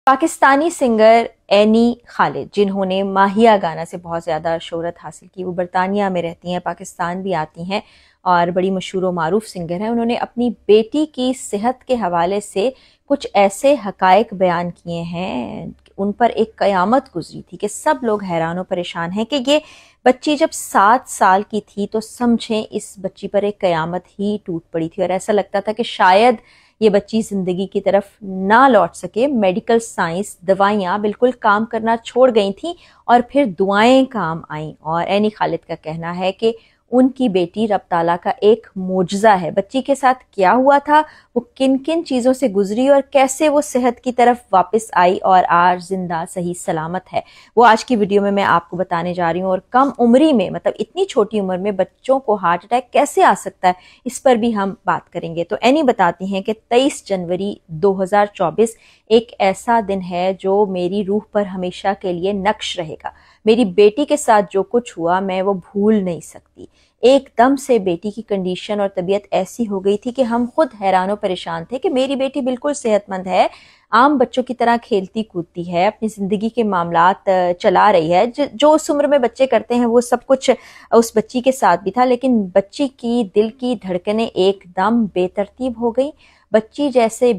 Pakistani singer any Khalid, जिन्होंने माहिया गाना से बहुत ज़्यादा शोहरत हासिल की, वो बरतानिया में रहती हैं, पाकिस्तान भी आती हैं और बड़ी मशहूर व मारूफ सिंगर हैं। उन्होंने अपनी बेटी की सेहत के हवाले से कुछ ऐसे हकायक बयान किए हैं, उन पर एक क़यामत गुजरी थी कि सब लोग हैरान और परेशान हैं कि ये बच्ची जब 7 साल की थी तो समझें इस बच्ची पर एक क़यामत ही टूट पड़ी थी और ऐसा लगता था कि शायद ये बच्ची ज़िंदगी की तरफ ना लौट सके। मेडिकल साइंस, दवाइयाँ बिल्कुल काम करना छोड़ गई थी और फिर दुआएं काम आईं। और एनी खालिद का कहना है कि उनकी बेटी रब ताला का एक मोजज़ा है। बच्ची के साथ क्या हुआ था, वो किन किन चीज़ों से गुजरी और कैसे वो सेहत की तरफ वापस आई और आज जिंदा सही सलामत है, वो आज की वीडियो में मैं आपको बताने जा रही हूँ। और कम उम्री में, मतलब इतनी छोटी उम्र में बच्चों को हार्ट अटैक कैसे आ सकता है, इस पर भी हम बात करेंगे। तो एनी बताती हैं कि 23 जनवरी 2024 एक ऐसा दिन है जो मेरी रूह पर हमेशा के लिए नक्श रहेगा। मेरी बेटी के साथ जो कुछ हुआ मैं वो भूल नहीं सकती। एकदम से बेटी की कंडीशन और तबीयत ऐसी हो गई थी कि हम खुद हैरान और परेशान थे कि मेरी बेटी बिल्कुल सेहतमंद है, आम बच्चों की तरह खेलती कूदती है, अपनी ज़िंदगी के मामलात चला रही है। जो उस उम्र में बच्चे करते हैं वो सब कुछ उस बच्ची के साथ भी था। लेकिन बच्ची की दिल की धड़कनें एकदम बेतरतीब हो गई। बच्ची जैसे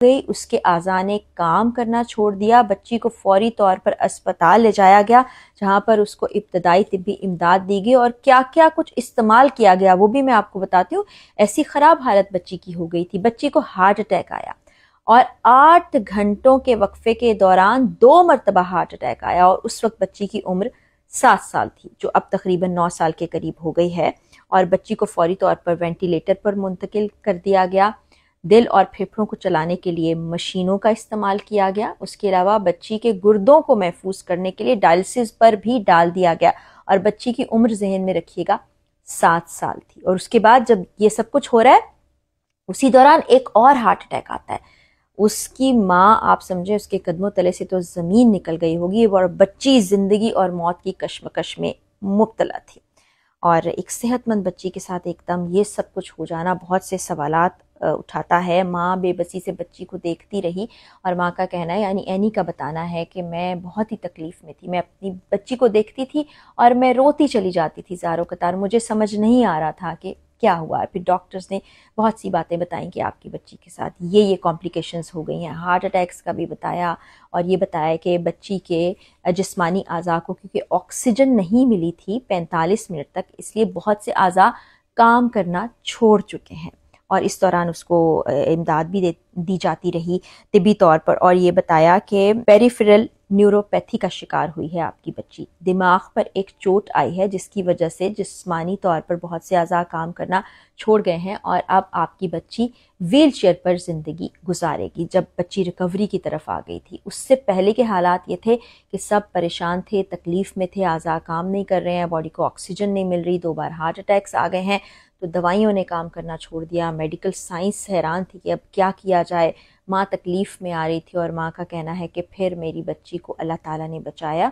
गई, उसके आज़ा ने काम करना छोड़ दिया। बच्ची को फौरी तौर पर अस्पताल ले जाया गया, जहां पर उसको इब्तदाई तिब्बी इमदाद दी गई और क्या क्या कुछ इस्तेमाल किया गया वो भी मैं आपको बताती हूँ। ऐसी ख़राब हालत बच्ची की हो गई थी, बच्ची को हार्ट अटैक आया और 8 घंटों के वक्फे के दौरान 2 मरतबा हार्ट अटैक आया और उस वक्त बच्ची की उम्र 7 साल थी, जो अब तकरीबन 9 साल के करीब हो गई है। और बच्ची को फौरी तौर पर वेंटिलेटर पर मुंतकिल कर दिया गया। दिल और फेफड़ों को चलाने के लिए मशीनों का इस्तेमाल किया गया। उसके अलावा बच्ची के गुर्दों को महफूज करने के लिए डायलिसिस पर भी डाल दिया गया। और बच्ची की उम्र जहन में रखिएगा 7 साल थी। और उसके बाद जब ये सब कुछ हो रहा है, उसी दौरान एक और हार्ट अटैक आता है। उसकी माँ, आप समझे, उसके कदमों तले से तो ज़मीन निकल गई होगी और बच्ची ज़िंदगी और मौत की कश्मकश में मुब्तला थी। और एक सेहतमंद बच्ची के साथ एकदम ये सब कुछ हो जाना बहुत से सवालात उठाता है। माँ बेबसी से बच्ची को देखती रही और माँ का कहना है, यानी एनी का बताना है कि मैं बहुत ही तकलीफ़ में थी। मैं अपनी बच्ची को देखती थी और मैं रोती चली जाती थी ज़ारो कतार। मुझे समझ नहीं आ रहा था कि क्या हुआ है। फिर डॉक्टर्स ने बहुत सी बातें बताई कि आपकी बच्ची के साथ ये कॉम्प्लिकेशंस हो गई हैं। हार्ट अटैक्स का भी बताया और ये बताया कि बच्ची के जिस्मानी आज़ा को क्योंकि ऑक्सीजन नहीं मिली थी 45 मिनट तक, इसलिए बहुत से आज़ा काम करना छोड़ चुके हैं और इस दौरान उसको इमदाद भी दी जाती रही तिबी तौर पर। और ये बताया कि पेरिफेरल न्यूरोपैथी का शिकार हुई है आपकी बच्ची। दिमाग पर एक चोट आई है जिसकी वजह से जिस्मानी तौर पर बहुत से अज़ा काम करना छोड़ गए हैं और अब आपकी बच्ची व्हील चेयर पर ज़िंदगी गुजारेगी। जब बच्ची रिकवरी की तरफ आ गई थी, उससे पहले के हालात ये थे कि सब परेशान थे, तकलीफ़ में थे, अज़ा काम नहीं कर रहे हैं, बॉडी को ऑक्सीजन नहीं मिल रही, 2 बार हार्ट अटैक्स आ गए हैं, तो दवाइयों ने काम करना छोड़ दिया। मेडिकल साइंस हैरान थी कि अब क्या किया जाए। माँ तकलीफ़ में आ रही थी और माँ का कहना है कि फिर मेरी बच्ची को अल्लाह ताला ने बचाया।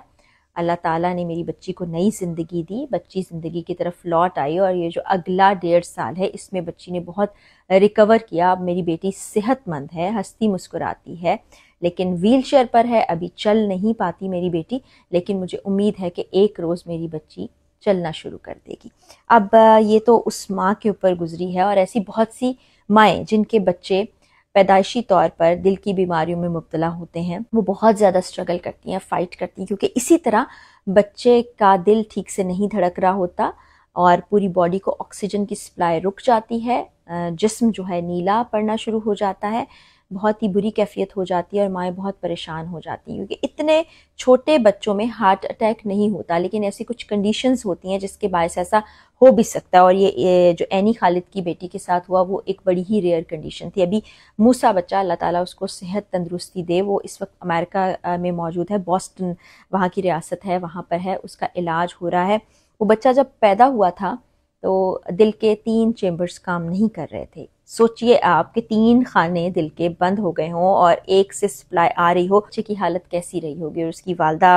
अल्लाह ताला ने मेरी बच्ची को नई ज़िंदगी दी, बच्ची ज़िंदगी की तरफ लौट आई और ये जो अगला 1.5 साल है इसमें बच्ची ने बहुत रिकवर किया। अब मेरी बेटी सेहतमंद है, हंसती मुस्कुराती है, लेकिन व्हील चेयर पर है, अभी चल नहीं पाती मेरी बेटी, लेकिन मुझे उम्मीद है कि एक रोज़ मेरी बच्ची चलना शुरू कर देगी। अब ये तो उस माँ के ऊपर गुजरी है और ऐसी बहुत सी माएँ जिनके बच्चे पैदाइशी तौर पर दिल की बीमारियों में मुब्तला होते हैं, वो बहुत ज़्यादा स्ट्रगल करती हैं, फ़ाइट करती हैं, क्योंकि इसी तरह बच्चे का दिल ठीक से नहीं धड़क रहा होता और पूरी बॉडी को ऑक्सीजन की सप्लाई रुक जाती है, जिस्म जो है नीला पड़ना शुरू हो जाता है, बहुत ही बुरी कैफियत हो जाती है और माएँ बहुत परेशान हो जाती हैं। क्योंकि इतने छोटे बच्चों में हार्ट अटैक नहीं होता, लेकिन ऐसी कुछ कंडीशंस होती हैं जिसके बायस ऐसा हो भी सकता है। और ये जो एनी खालिद की बेटी के साथ हुआ वो एक बड़ी ही रेयर कंडीशन थी। अभी मूसा बच्चा, अल्लाह ताला उसको सेहत तंदुरुस्ती दे, वो इस वक्त अमेरिका में मौजूद है, बॉस्टन वहाँ की रियासत है, वहाँ पर है, उसका इलाज हो रहा है। वो बच्चा जब पैदा हुआ था तो दिल के 3 चेम्बर्स काम नहीं कर रहे थे। सोचिए आप कि 3 खाने दिल के बंद हो गए हों और एक से सप्लाई आ रही हो, बच्चे की हालत कैसी रही होगी। और उसकी वालदा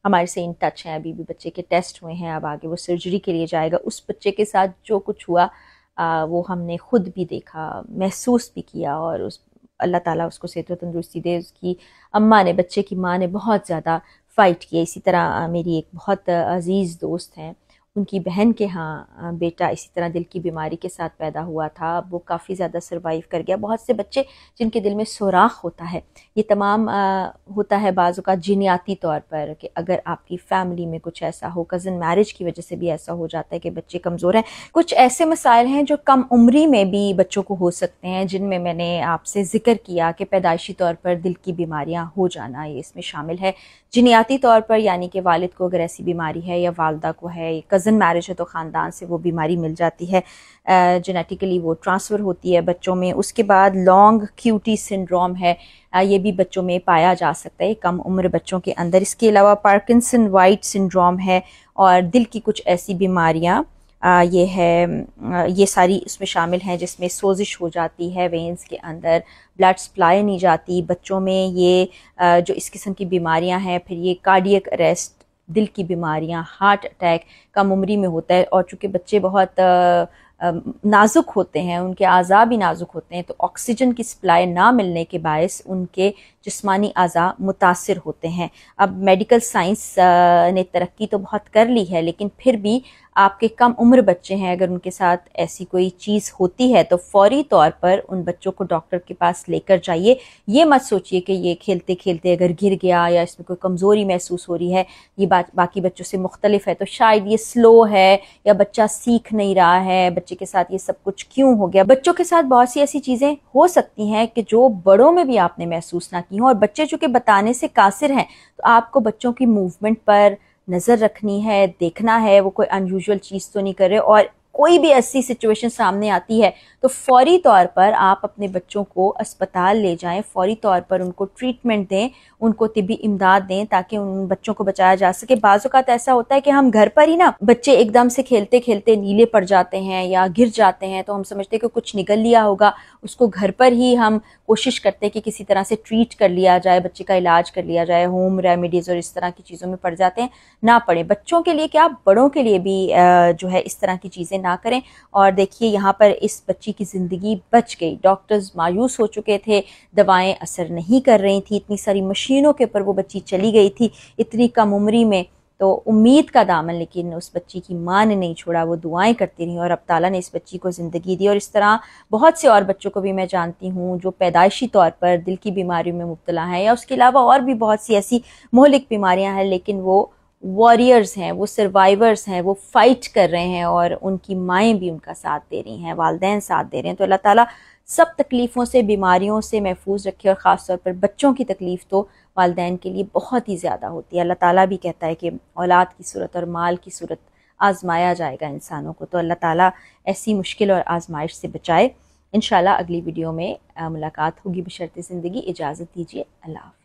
हमारे से इन टच हैं, अभी भी बच्चे के टेस्ट हुए हैं, अब आगे वो सर्जरी के लिए जाएगा। उस बच्चे के साथ जो कुछ हुआ वो हमने खुद भी देखा, महसूस भी किया और اللہ تعالیٰ اس کو صحت و تندرستی دے. اس کی اماں نے، بچے کی ماں نے بہت زیادہ فائٹ کیا. اسی طرح میری ایک بہت عزیز دوست ہیں، ان کی بہن کے ہاں بیٹا اسی طرح دل کی بیماری کے ساتھ پیدا ہوا تھا. وہ کافی زیادہ سروائیو کر گیا. بہت سے بچے جن کے دل میں سوراخ ہوتا ہے، یہ تمام ہوتا ہے بعض اوقات جینیاتی طور پر، کہ اگر آپ کی فیملی میں کچھ ایسا ہو، کزن میرج کی وجہ سے بھی ایسا ہو جاتا ہے کہ بچے کمزور ہیں. کچھ ایسے مسائل ہیں جو کم عمری میں بھی بچوں کو ہو سکتے ہیں، جن میں نے آپ سے ذکر کیا کہ پیدائشی طور پر دل کی بیماریاں ہو جانا یہ اس میں شامل ہے. جینیاتی طور پر یعنی کہ والد کو اگر ایسی بیماری ہے یا والدہ کو ہے، کزن میرج ہے تو خاندان سے وہ بیماری مل جاتی ہے، جینیٹیکلی وہ ٹرانسفر ہوتی ہے بچوں میں. اس کے بعد لانگ QT سنڈروم ہے، یہ بھی بچوں میں پایا جا سکتا ہے کم عمر بچوں کے اندر. اس کے علاوہ پارکنسن وائٹ سنڈروم ہے اور دل کی کچھ ایسی بیماریاں یہ ساری اس میں شامل ہیں جس میں سوزش ہو جاتی ہے وینز کے اندر، بلڈ سپلائی نہیں جاتی بچوں میں. یہ جو اس قسم کی بیماریاں ہیں، پھر یہ کارڈیک اریسٹ، دل کی بیماریاں، ہارٹ اٹیک کم عمری میں ہوتا ہے. اور چونکہ بچے بہت نازک ہوتے ہیں، ان کے اعضاء بھی نازک ہوتے ہیں، تو آکسیجن کی سپلائی نہ ملنے کے باعث ان کے جسمانی اعضاء متاثر ہوتے ہیں. اب میڈیکل سائنس نے ترقی تو بہت کر لی ہے، لیکن پھر بھی آپ کے کم عمر بچے ہیں، اگر ان کے ساتھ ایسی کوئی چیز ہوتی ہے تو فوری طور پر ان بچوں کو ڈاکٹر کے پاس لے کر جائیے. یہ مت سوچئے کہ یہ کھیلتے کھیلتے اگر گر گیا یا اس میں کوئی کمزوری محسوس ہو رہی ہے، یہ باقی بچوں سے مختلف ہے تو شاید یہ سلو ہے یا بچہ سیکھ نہیں رہا ہے، بچے کے ساتھ یہ سب کچھ کیوں ہو گیا. بچوں کے ساتھ بہت سی ایسی چیزیں ہو سکتی ہیں کہ جو بڑوں میں بھی آپ نے محسوس نہ کی ہوں، اور بچے چونکہ بتانے سے قاصر ہیں تو آپ کو بچوں کی موومنٹ پر نظر رکھنی ہے، دیکھنا ہے وہ کوئی انیوژول چیز تو نہیں کر رہے. اور کوئی بھی ایسی سچویشن سامنے آتی ہے تو فوری طور پر آپ اپنے بچوں کو اسپتال لے جائیں، فوری طور پر ان کو ٹریٹمنٹ دیں، ان کو طبی امداد دیں تاکہ ان بچوں کو بچایا جا سکے. بعض اوقات ایسا ہوتا ہے کہ ہم گھر پر ہی نا بچے ایک دم سے کھیلتے کھیلتے نیلے پڑ جاتے ہیں یا گر جاتے ہیں تو ہم سمجھتے ہیں کہ کچھ نگل لیا ہوگا، اس کو گھر پر ہی ہم کوشش کرتے ہیں کہ کسی طرح سے ٹریٹ کر لیا جائے، بچے کا علاج کر لیا جائے، ہوم ریمیڈیز اور اس طرح کی چیزوں میں پڑ جاتے ہیں. نہ پڑیں، بچوں کے لیے کیا بڑوں کے لیے بھی جو ہے اس طرح کی چیزیں نہ کریں. اور دیکھیے یہاں پر اس بچی کی زندگی بچ گئی. ڈاکٹرز مایوس ہو چکے تھے، دوائیں اثر نہیں کر رہی تھیں، اتنی ساری مشینوں کے اوپر وہ بچی چلی گئی تھی اتنی کم عمری میں. تو امید کا دامن لیکن اس بچی کی ماں نے نہیں چھوڑا، وہ دعائیں کرتی رہیں اور اب تعالیٰ نے اس بچی کو زندگی دی. اور اس طرح بہت سے اور بچوں کو بھی میں جانتی ہوں جو پیدائشی طور پر دل کی بیماریوں میں مبتلا ہیں، یا اس کے علاوہ اور بھی بہت سی ایسی مہلک بیماریاں ہیں، لیکن وہ واریئرز ہیں، وہ سروائیورز ہیں، وہ فائٹ کر رہے ہیں اور ان کی مائیں بھی ان کا ساتھ دے رہی ہیں، والدین ساتھ دے رہے ہیں. تو اللہ تعالیٰ سب تکلیفوں سے، بیماریوں سے محفوظ رکھے. اور خاص طور پر بچوں کی تکلیف تو والدین کے لیے بہت ہی زیادہ ہوتی ہے. اللہ تعالیٰ بھی کہتا ہے کہ اولاد کی صورت اور مال کی صورت آزمایا جائے گا انسانوں کو. تو اللہ تعالیٰ ایسی مشکل اور آزمائش سے بچائے. انشاءاللہ اگلی ویڈیو میں ملاقات ہوگی بشرط زندگی. اجازت دیجیے، اللہ حافظ.